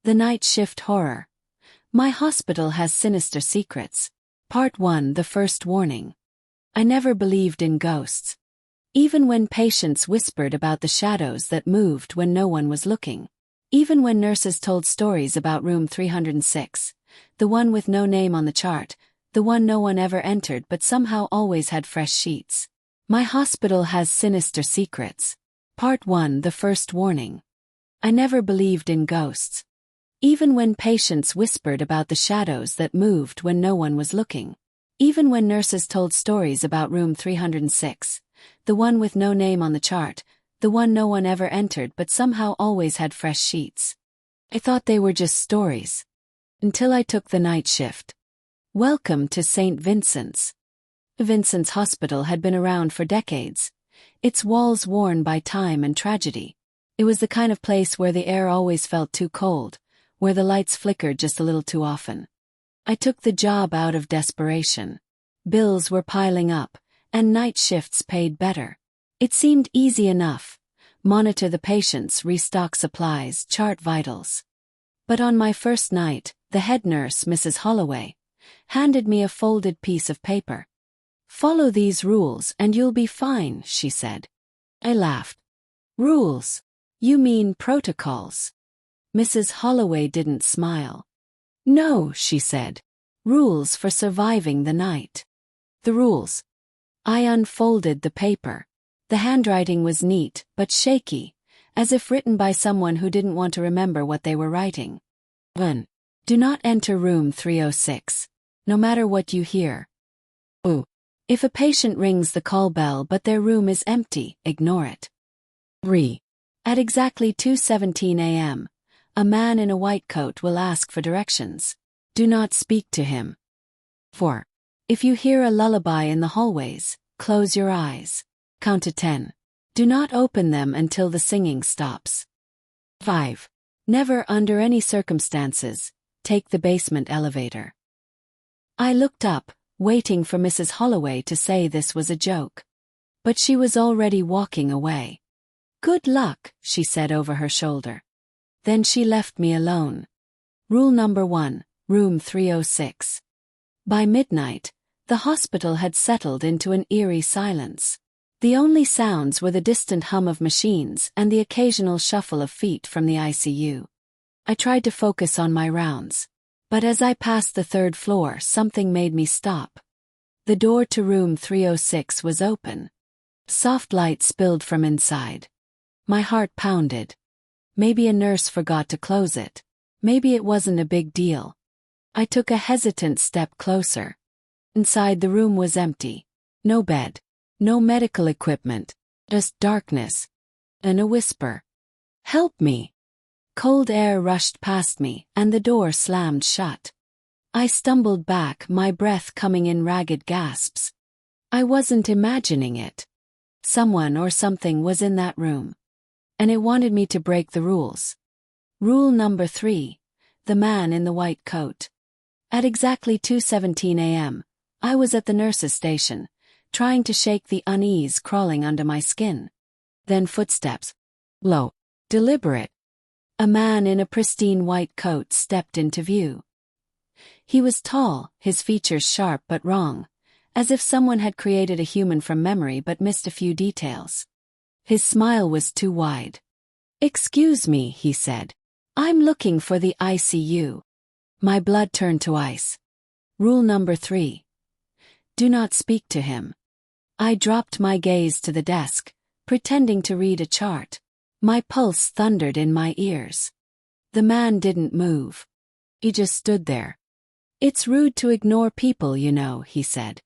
The Night Shift Horror. My Hospital Has Sinister Secrets. Part 1. The First Warning. I never believed in ghosts. Even when patients whispered about the shadows that moved when no one was looking. Even when nurses told stories about room 306, the one with no name on the chart, the one no one ever entered but somehow always had fresh sheets. My Hospital Has Sinister Secrets. Part 1. The First Warning. I never believed in ghosts. Even when patients whispered about the shadows that moved when no one was looking. Even when nurses told stories about room 306, the one with no name on the chart, the one no one ever entered but somehow always had fresh sheets. I thought they were just stories. Until I took the night shift. Welcome to St. Vincent's. Vincent's Hospital had been around for decades, its walls worn by time and tragedy. It was the kind of place where the air always felt too cold, where the lights flickered just a little too often. I took the job out of desperation. Bills were piling up, and night shifts paid better. It seemed easy enough. Monitor the patients, restock supplies, chart vitals. But on my first night, the head nurse, Mrs. Holloway, handed me a folded piece of paper. "Follow these rules and you'll be fine," she said. I laughed. "Rules? You mean protocols?" Mrs. Holloway didn't smile. "No," she said. "Rules for surviving the night." The rules. I unfolded the paper. The handwriting was neat, but shaky, as if written by someone who didn't want to remember what they were writing. 1. Do not enter room 306, no matter what you hear. 2. If a patient rings the call bell but their room is empty, ignore it. 3. At exactly 2:17 a.m., a man in a white coat will ask for directions. Do not speak to him. 4. If you hear a lullaby in the hallways, close your eyes. Count to 10. Do not open them until the singing stops. 5. Never under any circumstances, take the basement elevator. I looked up, waiting for Mrs. Holloway to say this was a joke. But she was already walking away. "Good luck," she said over her shoulder. Then she left me alone. Rule number 1, room 306. By midnight, the hospital had settled into an eerie silence. The only sounds were the distant hum of machines and the occasional shuffle of feet from the ICU. I tried to focus on my rounds. But as I passed the 3rd floor, something made me stop. The door to room 306 was open. Soft light spilled from inside. My heart pounded. Maybe a nurse forgot to close it. Maybe it wasn't a big deal. I took a hesitant step closer. Inside, the room was empty. No bed. No medical equipment. Just darkness. And a whisper. "Help me." Cold air rushed past me, and the door slammed shut. I stumbled back, my breath coming in ragged gasps. I wasn't imagining it. Someone or something was in that room. And it wanted me to break the rules. Rule number 3. The man in the white coat. At exactly 2:17 a.m., I was at the nurse's station, trying to shake the unease crawling under my skin. Then footsteps. Low. Deliberate. A man in a pristine white coat stepped into view. He was tall, his features sharp but wrong, as if someone had created a human from memory but missed a few details. His smile was too wide. "Excuse me," he said. "I'm looking for the ICU." My blood turned to ice. Rule number 3. Do not speak to him. I dropped my gaze to the desk, pretending to read a chart. My pulse thundered in my ears. The man didn't move. He just stood there. "It's rude to ignore people, you know," he said.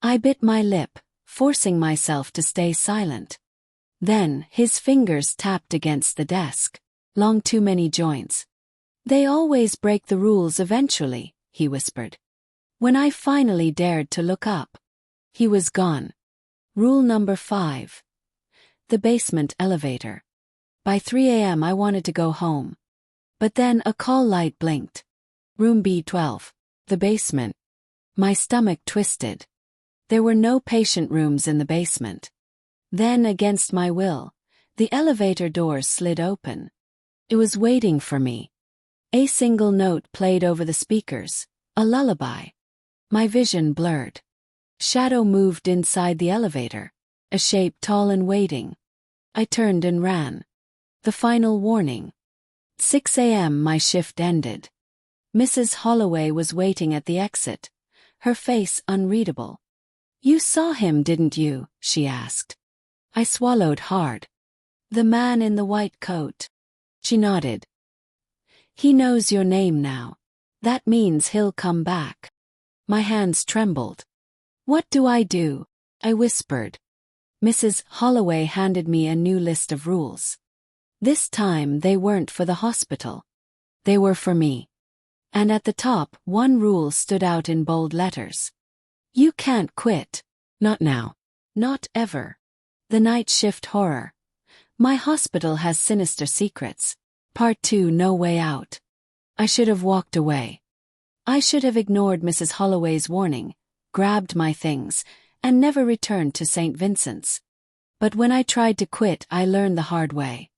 I bit my lip, forcing myself to stay silent. Then, his fingers tapped against the desk. "Long too many joints. They always break the rules eventually," he whispered. When I finally dared to look up, he was gone. Rule number 5. The basement elevator. By 3 a.m. I wanted to go home. But then a call light blinked. Room B12. The basement. My stomach twisted. There were no patient rooms in the basement. Then, against my will, the elevator doors slid open. It was waiting for me. A single note played over the speakers, a lullaby. My vision blurred. Shadow moved inside the elevator, a shape tall and waiting. I turned and ran. The final warning. 6 a.m. My shift ended. Mrs. Holloway was waiting at the exit, her face unreadable. "You saw him, didn't you?" she asked. I swallowed hard. "The man in the white coat." She nodded. "He knows your name now. That means he'll come back." My hands trembled. "What do I do?" I whispered. Mrs. Holloway handed me a new list of rules. This time they weren't for the hospital. They were for me. And at the top, one rule stood out in bold letters. "You can't quit. Not now. Not ever." The night shift horror. My hospital has sinister secrets. Part 2, No Way Out. I should have walked away. I should have ignored Mrs. Holloway's warning, grabbed my things, and never returned to St. Vincent's. But when I tried to quit, I learned the hard way.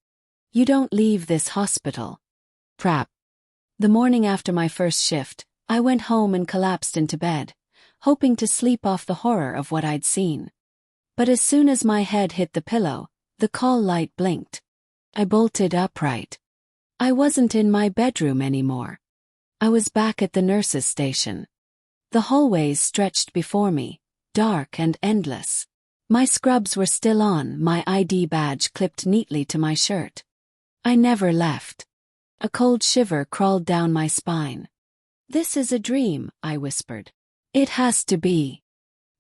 You don't leave this hospital. Crap. The morning after my first shift, I went home and collapsed into bed, hoping to sleep off the horror of what I'd seen. But as soon as my head hit the pillow, the call light blinked. I bolted upright. I wasn't in my bedroom anymore. I was back at the nurses' station. The hallways stretched before me, dark and endless. My scrubs were still on, my ID badge clipped neatly to my shirt. I never left. A cold shiver crawled down my spine. "This is a dream," I whispered. "It has to be."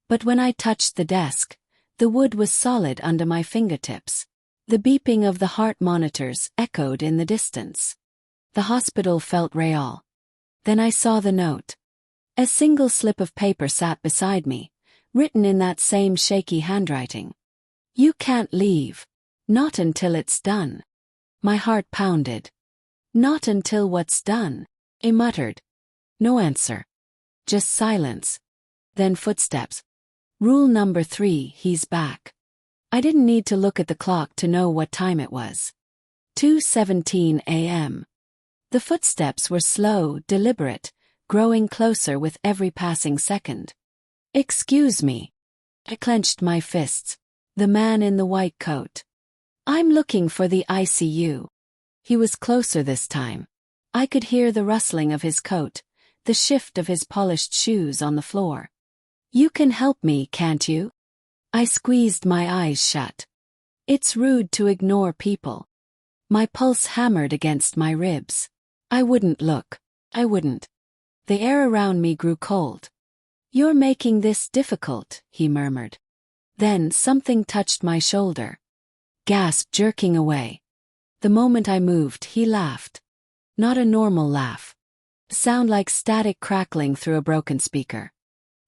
But when I touched the desk, the wood was solid under my fingertips. The beeping of the heart monitors echoed in the distance. The hospital felt real. Then I saw the note. A single slip of paper sat beside me, written in that same shaky handwriting. "You can't leave. Not until it's done." My heart pounded. "Not until what's done?" I muttered. No answer. Just silence. Then footsteps. Rule number 3, he's back. I didn't need to look at the clock to know what time it was. 2:17 a.m. The footsteps were slow, deliberate, growing closer with every passing second. "Excuse me." I clenched my fists. The man in the white coat. "I'm looking for the ICU." He was closer this time. I could hear the rustling of his coat, the shift of his polished shoes on the floor. "You can help me, can't you?" I squeezed my eyes shut. It's rude to ignore people. My pulse hammered against my ribs. I wouldn't look. I wouldn't. The air around me grew cold. "You're making this difficult," he murmured. Then something touched my shoulder. Gasp, jerking away. The moment I moved, he laughed. Not a normal laugh. Sound like static crackling through a broken speaker.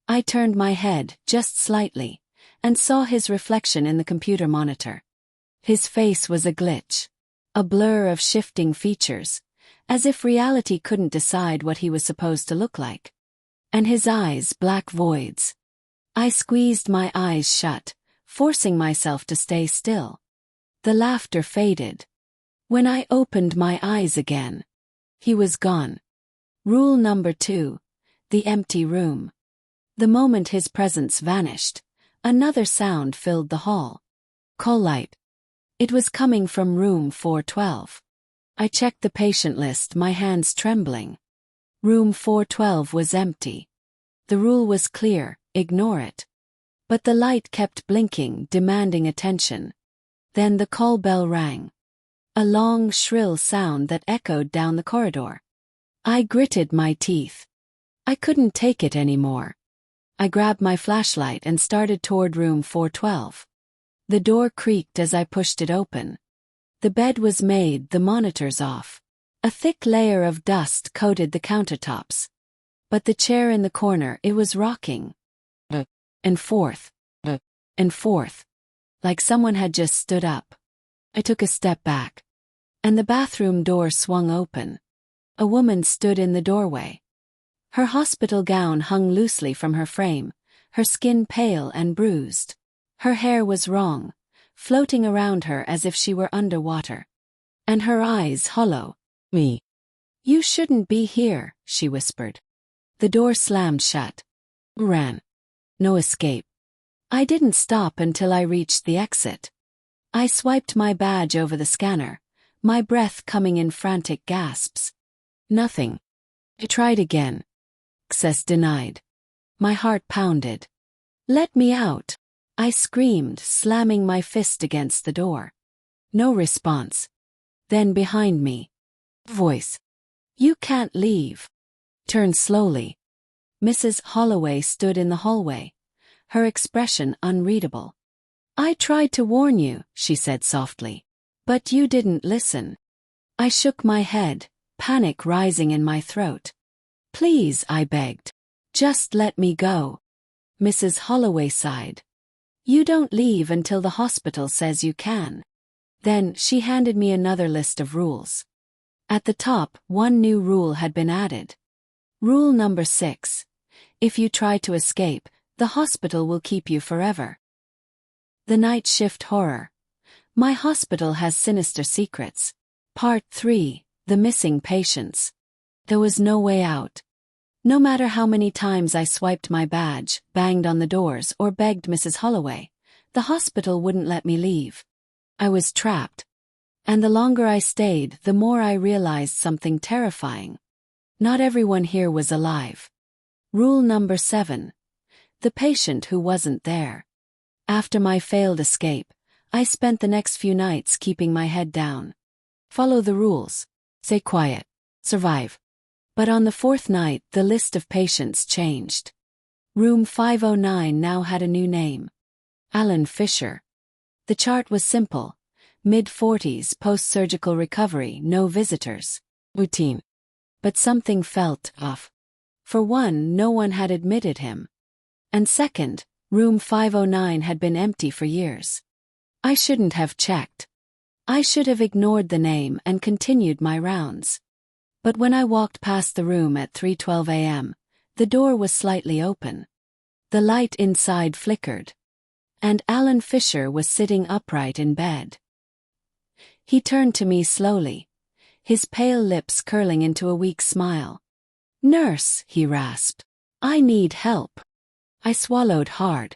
I turned my head, just slightly, and saw his reflection in the computer monitor. His face was a glitch. A blur of shifting features, as if reality couldn't decide what he was supposed to look like. And his eyes, black voids. I squeezed my eyes shut, forcing myself to stay still. The laughter faded. When I opened my eyes again, he was gone. Rule number 2, the empty room. The moment his presence vanished, another sound filled the hall. Call light. It was coming from room 412. I checked the patient list, my hands trembling. Room 412 was empty. The rule was clear, ignore it. But the light kept blinking, demanding attention. Then the call bell rang. A long, shrill sound that echoed down the corridor. I gritted my teeth. I couldn't take it anymore. I grabbed my flashlight and started toward room 412. The door creaked as I pushed it open. The bed was made, the monitors off. A thick layer of dust coated the countertops. But the chair in the corner, it was rocking. And forth. And forth. Like someone had just stood up. I took a step back. And the bathroom door swung open. A woman stood in the doorway. Her hospital gown hung loosely from her frame, her skin pale and bruised. Her hair was wrong, floating around her as if she were underwater. And her eyes hollow. "Me." You shouldn't be here, she whispered. The door slammed shut. Ran. No escape. I didn't stop until I reached the exit. I swiped my badge over the scanner, my breath coming in frantic gasps. Nothing. I tried again. Access denied. My heart pounded. Let me out, I screamed, slamming my fist against the door. No response. Then behind me. Voice. You can't leave. Turned slowly. Mrs. Holloway stood in the hallway, her expression unreadable. I tried to warn you, she said softly. But you didn't listen. I shook my head, panic rising in my throat. Please, I begged. Just let me go. Mrs. Holloway sighed. You don't leave until the hospital says you can. Then she handed me another list of rules. At the top, one new rule had been added. Rule number 6. If you try to escape, the hospital will keep you forever. The Night Shift Horror. My Hospital Has Sinister Secrets. Part 3. The Missing Patients. There was no way out. No matter how many times I swiped my badge, banged on the doors, or begged Mrs. Holloway, the hospital wouldn't let me leave. I was trapped. And the longer I stayed, the more I realized something terrifying. Not everyone here was alive. Rule number 7. The patient who wasn't there. After my failed escape, I spent the next few nights keeping my head down. Follow the rules. Stay quiet. Survive. But on the 4th night, the list of patients changed. Room 509 now had a new name. Alan Fisher. The chart was simple. Mid-40s, post-surgical recovery, no visitors. Routine. But something felt off. For one, no one had admitted him. And second, room 509 had been empty for years. I shouldn't have checked. I should have ignored the name and continued my rounds. But when I walked past the room at 3:12 a.m., the door was slightly open. The light inside flickered. And Alan Fisher was sitting upright in bed. He turned to me slowly, his pale lips curling into a weak smile. Nurse, he rasped. I need help. I swallowed hard.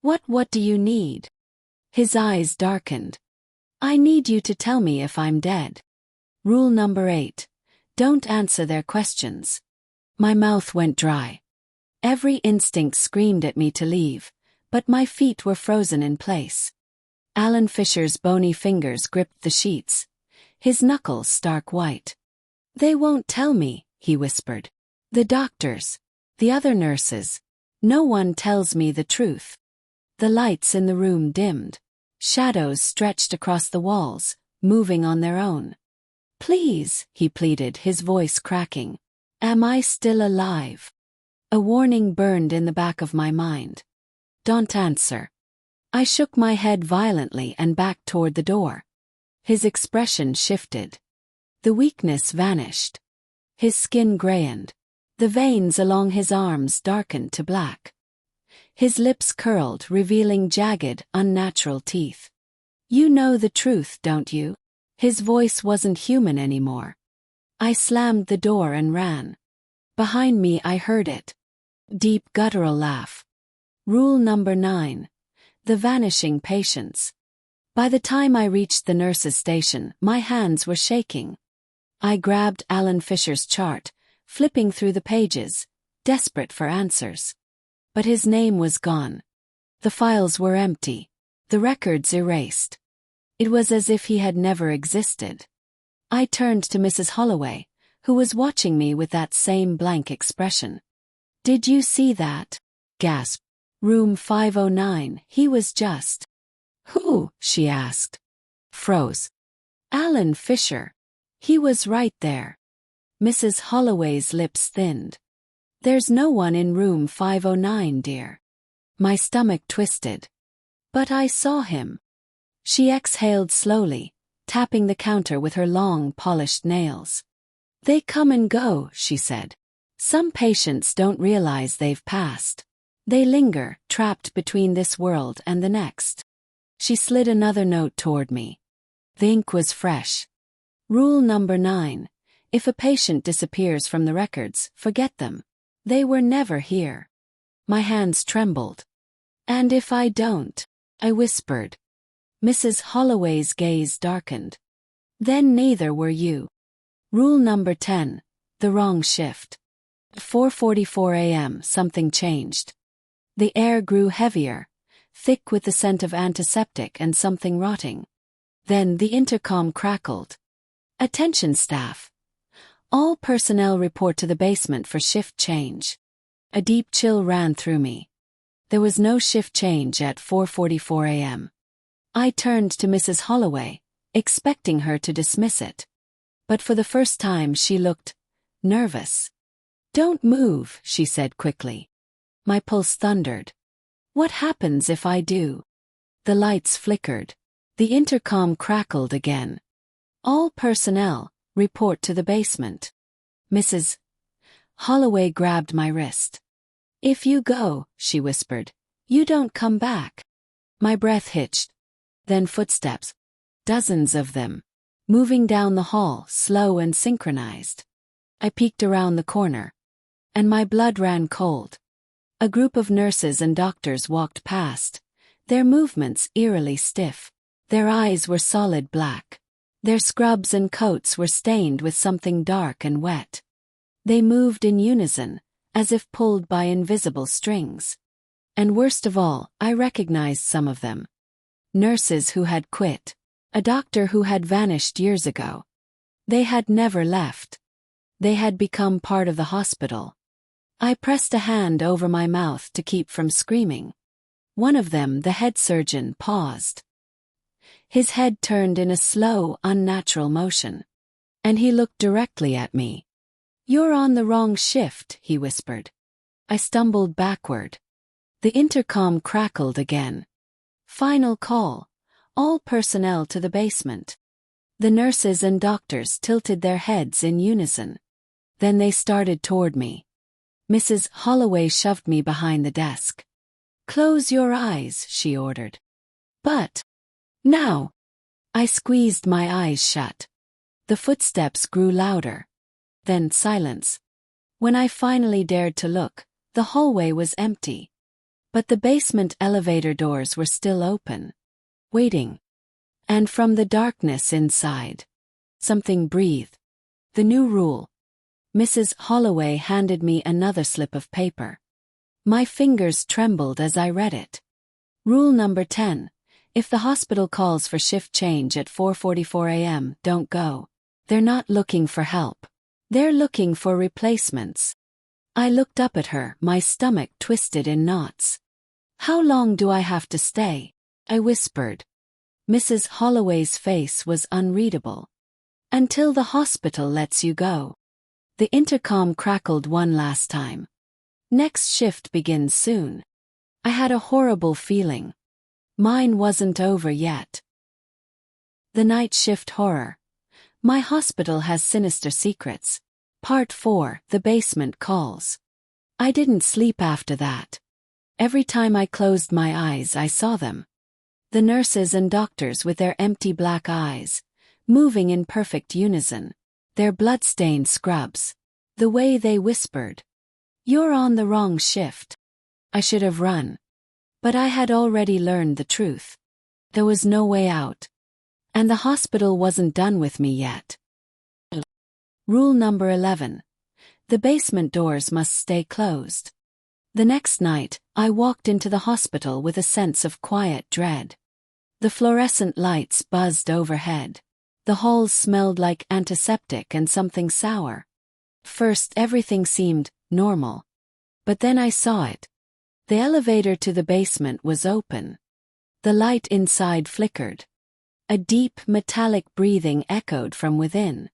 What do you need? His eyes darkened. I need you to tell me if I'm dead. Rule number 8. Don't answer their questions. My mouth went dry. Every instinct screamed at me to leave, but my feet were frozen in place. Alan Fisher's bony fingers gripped the sheets, his knuckles stark white. They won't tell me, he whispered. The doctors, the other nurses, no one tells me the truth. The lights in the room dimmed. Shadows stretched across the walls, moving on their own. Please, he pleaded, his voice cracking. Am I still alive? A warning burned in the back of my mind. Don't answer. I shook my head violently and backed toward the door. His expression shifted. The weakness vanished. His skin grayened. The veins along his arms darkened to black. His lips curled, revealing jagged, unnatural teeth. You know the truth, don't you? His voice wasn't human anymore. I slammed the door and ran. Behind me I heard it. Deep guttural laugh. Rule number 9. The vanishing patients. By the time I reached the nurse's station, my hands were shaking. I grabbed Alan Fisher's chart, flipping through the pages, desperate for answers. But his name was gone. The files were empty, the records erased. It was as if he had never existed. I turned to Mrs. Holloway, who was watching me with that same blank expression. Did you see that? Gasped. Room 509, he was just. Who? She asked. Froze. Alan Fisher. He was right there. Mrs. Holloway's lips thinned. There's no one in room 509, dear. My stomach twisted. But I saw him. She exhaled slowly, tapping the counter with her long, polished nails. They come and go, she said. Some patients don't realize they've passed. They linger, trapped between this world and the next. She slid another note toward me. The ink was fresh. Rule number 9. If a patient disappears from the records, forget them. They were never here. My hands trembled. And if I don't? I whispered. Mrs. Holloway's gaze darkened. Then neither were you. Rule number 10. The wrong shift. At 4:44 a.m. something changed. The air grew heavier, thick with the scent of antiseptic and something rotting. Then the intercom crackled. Attention staff. All personnel report to the basement for shift change. A deep chill ran through me. There was no shift change at 4:44 a.m. I turned to Mrs. Holloway, expecting her to dismiss it. But for the first time she looked nervous. Don't move, she said quickly. My pulse thundered. What happens if I do? The lights flickered. The intercom crackled again. All personnel, report to the basement. Mrs. Holloway grabbed my wrist. If you go, she whispered, you don't come back. My breath hitched. Then footsteps. Dozens of them. Moving down the hall, slow and synchronized. I peeked around the corner. And my blood ran cold. A group of nurses and doctors walked past, their movements eerily stiff. Their eyes were solid black. Their scrubs and coats were stained with something dark and wet. They moved in unison, as if pulled by invisible strings. And worst of all, I recognized some of them. Nurses who had quit. A doctor who had vanished years ago. They had never left. They had become part of the hospital. I pressed a hand over my mouth to keep from screaming. One of them, the head surgeon, paused. His head turned in a slow, unnatural motion. And he looked directly at me. You're on the wrong shift, he whispered. I stumbled backward. The intercom crackled again. Final call. All personnel to the basement. The nurses and doctors tilted their heads in unison. Then they started toward me. Mrs. Holloway shoved me behind the desk. Close your eyes, she ordered. But now. I squeezed my eyes shut. The footsteps grew louder. Then silence. When I finally dared to look, the hallway was empty. But the basement elevator doors were still open. Waiting. And from the darkness inside, something breathed. The new rule. Mrs. Holloway handed me another slip of paper. My fingers trembled as I read it. Rule number 10. If the hospital calls for shift change at 4:44 a.m., don't go. They're not looking for help. They're looking for replacements. I looked up at her, my stomach twisted in knots. How long do I have to stay? I whispered. Mrs. Holloway's face was unreadable. Until the hospital lets you go. The intercom crackled one last time. Next shift begins soon. I had a horrible feeling. Mine wasn't over yet. The night shift horror. My hospital has sinister secrets. Part 4, the basement calls. I didn't sleep after that. Every time I closed my eyes, I saw them. The nurses and doctors with their empty black eyes, moving in perfect unison. Their blood-stained scrubs. The way they whispered. You're on the wrong shift. I should have run. But I had already learned the truth. There was no way out. And the hospital wasn't done with me yet. Rule number 11. The basement doors must stay closed. The next night, I walked into the hospital with a sense of quiet dread. The fluorescent lights buzzed overhead. The halls smelled like antiseptic and something sour. First, everything seemed normal. But then I saw it. The elevator to the basement was open. The light inside flickered. A deep, metallic breathing echoed from within.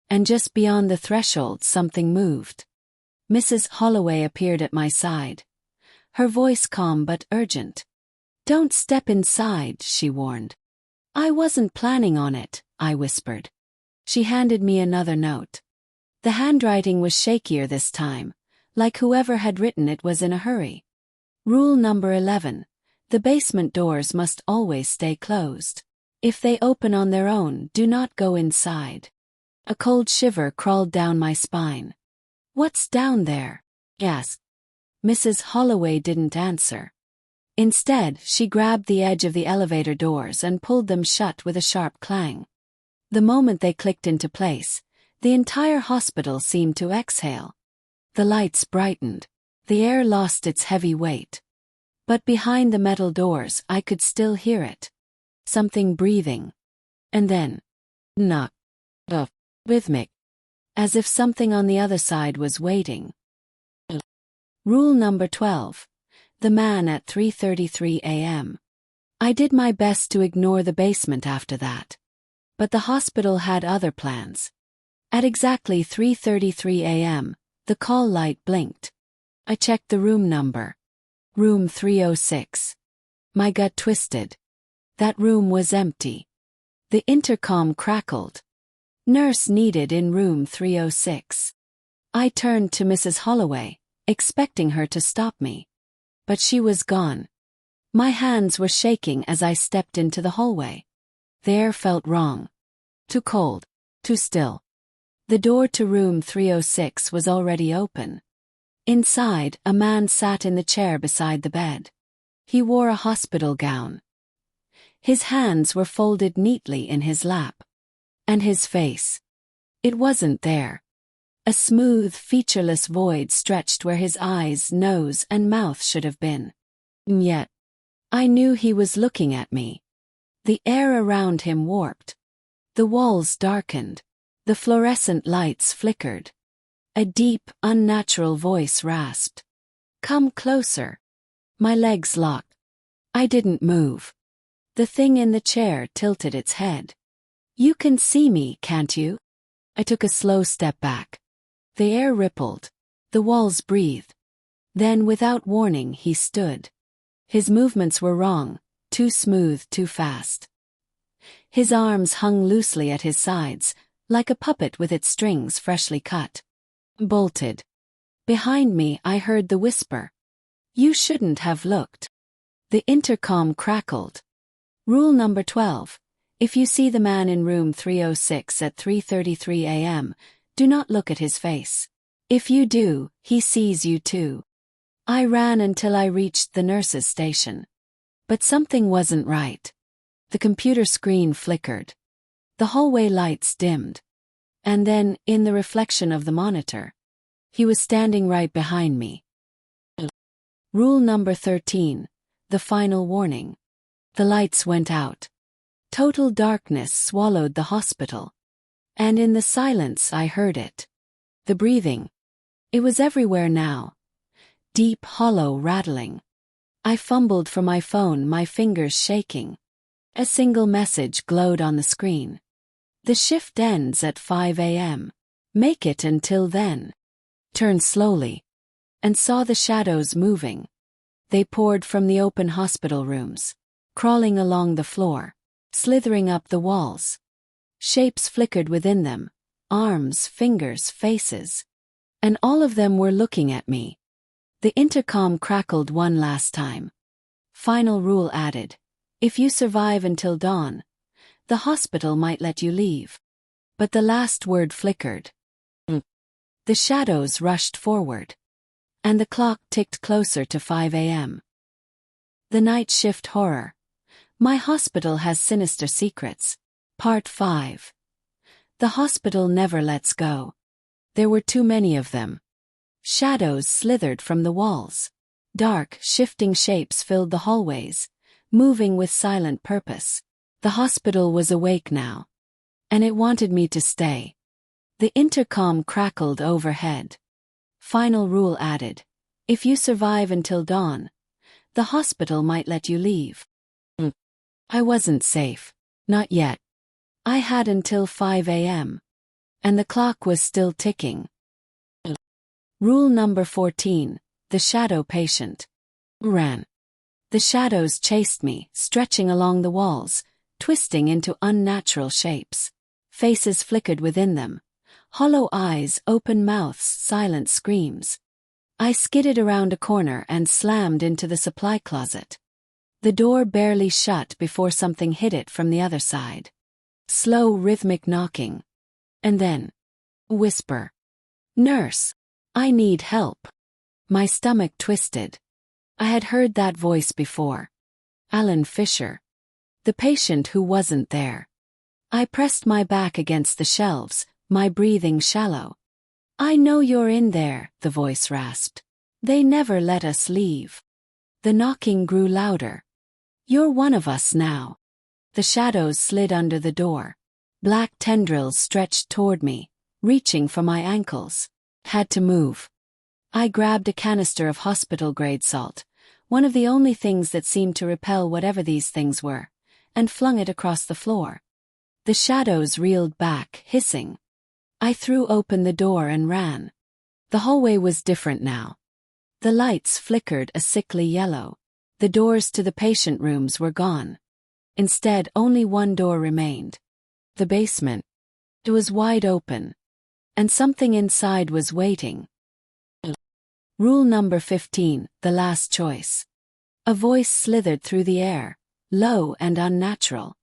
And just beyond the threshold, something moved. Mrs. Holloway appeared at my side. Her voice calm but urgent. Don't step inside, she warned. I wasn't planning on it, I whispered. She handed me another note. The handwriting was shakier this time, like whoever had written it was in a hurry. Rule number 11. The basement doors must always stay closed. If they open on their own, do not go inside. A cold shiver crawled down my spine. "What's down there?" I asked. Mrs. Holloway didn't answer. Instead, she grabbed the edge of the elevator doors and pulled them shut with a sharp clang. The moment they clicked into place, the entire hospital seemed to exhale. The lights brightened. The air lost its heavy weight. But behind the metal doors, I could still hear it. Something breathing. And then, knock. Rhythmic. As if something on the other side was waiting. Rule number 12. The man at 3:33 a.m. I did my best to ignore the basement after that. But the hospital had other plans. At exactly 3:33 a.m., the call light blinked. I checked the room number. Room 306. My gut twisted. That room was empty. The intercom crackled. "Nurse needed in room 306. I turned to Mrs. Holloway, expecting her to stop me. But she was gone. My hands were shaking as I stepped into the hallway. The air felt wrong. Too cold. Too still. The door to room 306 was already open. Inside, a man sat in the chair beside the bed. He wore a hospital gown. His hands were folded neatly in his lap. And his face. It wasn't there. A smooth, featureless void stretched where his eyes, nose, and mouth should have been. And yet, I knew he was looking at me. The air around him warped. The walls darkened. The fluorescent lights flickered. A deep, unnatural voice rasped. "Come closer." My legs locked. I didn't move. The thing in the chair tilted its head. "You can see me, can't you?" I took a slow step back. The air rippled. The walls breathed. Then, without warning, he stood. His movements were wrong, too smooth, too fast. His arms hung loosely at his sides, like a puppet with its strings freshly cut. Bolted. Behind me, I heard the whisper. "You shouldn't have looked." The intercom crackled. Rule number 12. If you see the man in room 306 at 3:33 a.m., do not look at his face. If you do, he sees you too. I ran until I reached the nurse's station. But something wasn't right. The computer screen flickered. The hallway lights dimmed. And then, in the reflection of the monitor, he was standing right behind me. Rule number 13. The final warning. The lights went out. Total darkness swallowed the hospital. And in the silence I heard it. The breathing. It was everywhere now. Deep, hollow rattling. I fumbled for my phone, my fingers shaking. A single message glowed on the screen. "The shift ends at 5 a.m. Make it until then." Turned slowly. And saw the shadows moving. They poured from the open hospital rooms. Crawling along the floor. Slithering up the walls. Shapes flickered within them. Arms, fingers, faces. And all of them were looking at me. The intercom crackled one last time. Final rule added. If you survive until dawn, the hospital might let you leave. But the last word flickered. The shadows rushed forward. And the clock ticked closer to 5 a.m. The night shift horror. My hospital has sinister secrets. Part 5. The hospital never lets go. There were too many of them. Shadows slithered from the walls. Dark, shifting shapes filled the hallways, moving with silent purpose. The hospital was awake now. And it wanted me to stay. The intercom crackled overhead. Final rule added. If you survive until dawn, the hospital might let you leave. I wasn't safe. Not yet. I had until 5 a.m. And the clock was still ticking. Rule number 14. The shadow patient. Ran. The shadows chased me, stretching along the walls, twisting into unnatural shapes. Faces flickered within them. Hollow eyes, open mouths, silent screams. I skidded around a corner and slammed into the supply closet. The door barely shut before something hit it from the other side. Slow, rhythmic knocking. And then, whisper. Nurse, I need help. My stomach twisted. I had heard that voice before. Alan Fisher. The patient who wasn't there. I pressed my back against the shelves, my breathing shallow. I know you're in there, the voice rasped. They never let us leave. The knocking grew louder. You're one of us now. The shadows slid under the door. Black tendrils stretched toward me, reaching for my ankles. Had to move. I grabbed a canister of hospital-grade salt, one of the only things that seemed to repel whatever these things were, and flung it across the floor. The shadows reeled back, hissing. I threw open the door and ran. The hallway was different now. The lights flickered a sickly yellow. The doors to the patient rooms were gone. Instead, only one door remained. The basement. It was wide open. And something inside was waiting. Rule number 15, the last choice. A voice slithered through the air, low and unnatural.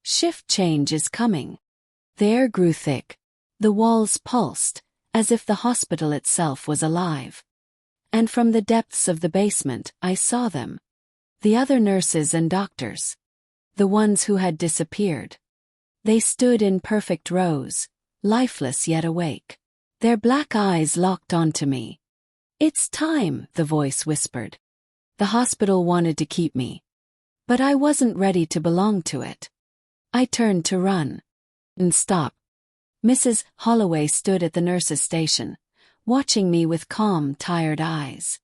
Shift change is coming. The air grew thick. The walls pulsed, as if the hospital itself was alive. And from the depths of the basement, I saw them. The other nurses and doctors. The ones who had disappeared. They stood in perfect rows, lifeless yet awake. Their black eyes locked onto me. It's time, the voice whispered. The hospital wanted to keep me. But I wasn't ready to belong to it. I turned to run. And stop. Mrs. Holloway stood at the nurse's station, watching me with calm, tired eyes.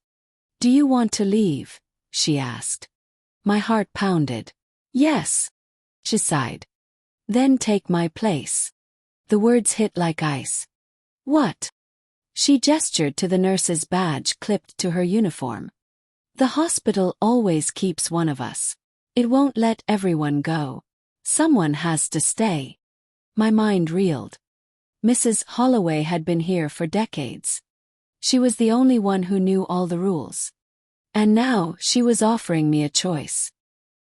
Do you want to leave? She asked. My heart pounded. Yes. She sighed. Then take my place. The words hit like ice. What? She gestured to the nurse's badge clipped to her uniform. The hospital always keeps one of us. It won't let everyone go. Someone has to stay. My mind reeled. Mrs. Holloway had been here for decades. She was the only one who knew all the rules. And now she was offering me a choice.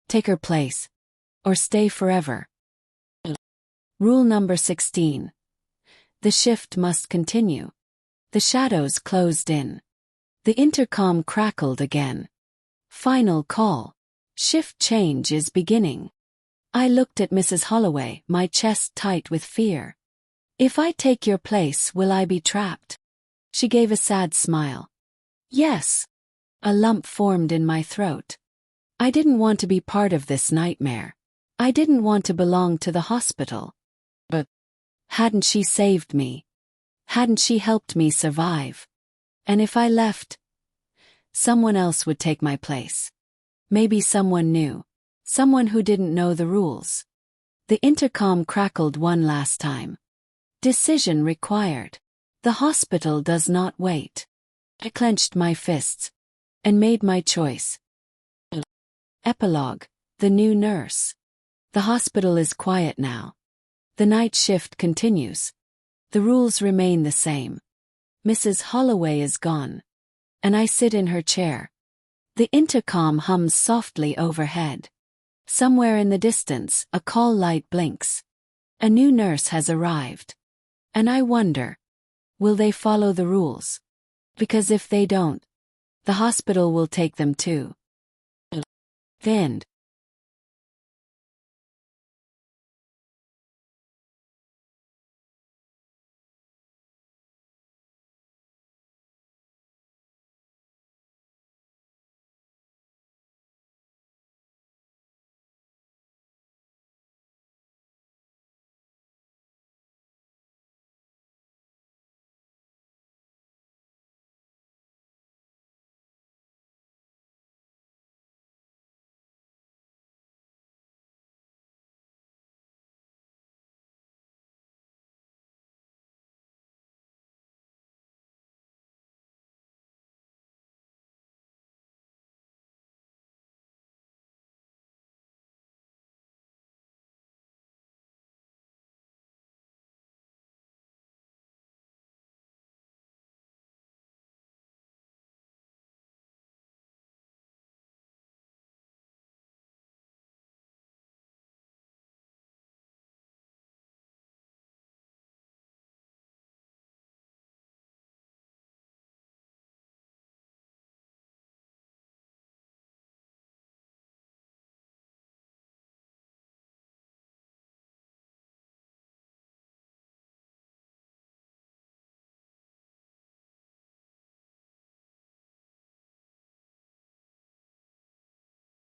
Take her place. Or stay forever. Rule number 16. The shift must continue. The shadows closed in. The intercom crackled again. Final call. Shift change is beginning. I looked at Mrs. Holloway, my chest tight with fear. If I take your place, will I be trapped? She gave a sad smile. Yes. A lump formed in my throat. I didn't want to be part of this nightmare. I didn't want to belong to the hospital. But hadn't she saved me? Hadn't she helped me survive? And if I left, someone else would take my place. Maybe someone new. Someone who didn't know the rules. The intercom crackled one last time. Decision required. The hospital does not wait. I clenched my fists and made my choice. Epilogue. The new nurse. The hospital is quiet now. The night shift continues. The rules remain the same. Mrs. Holloway is gone. And I sit in her chair. The intercom hums softly overhead. Somewhere in the distance, a call light blinks. A new nurse has arrived. And I wonder, will they follow the rules? Because if they don't, the hospital will take them too. The end.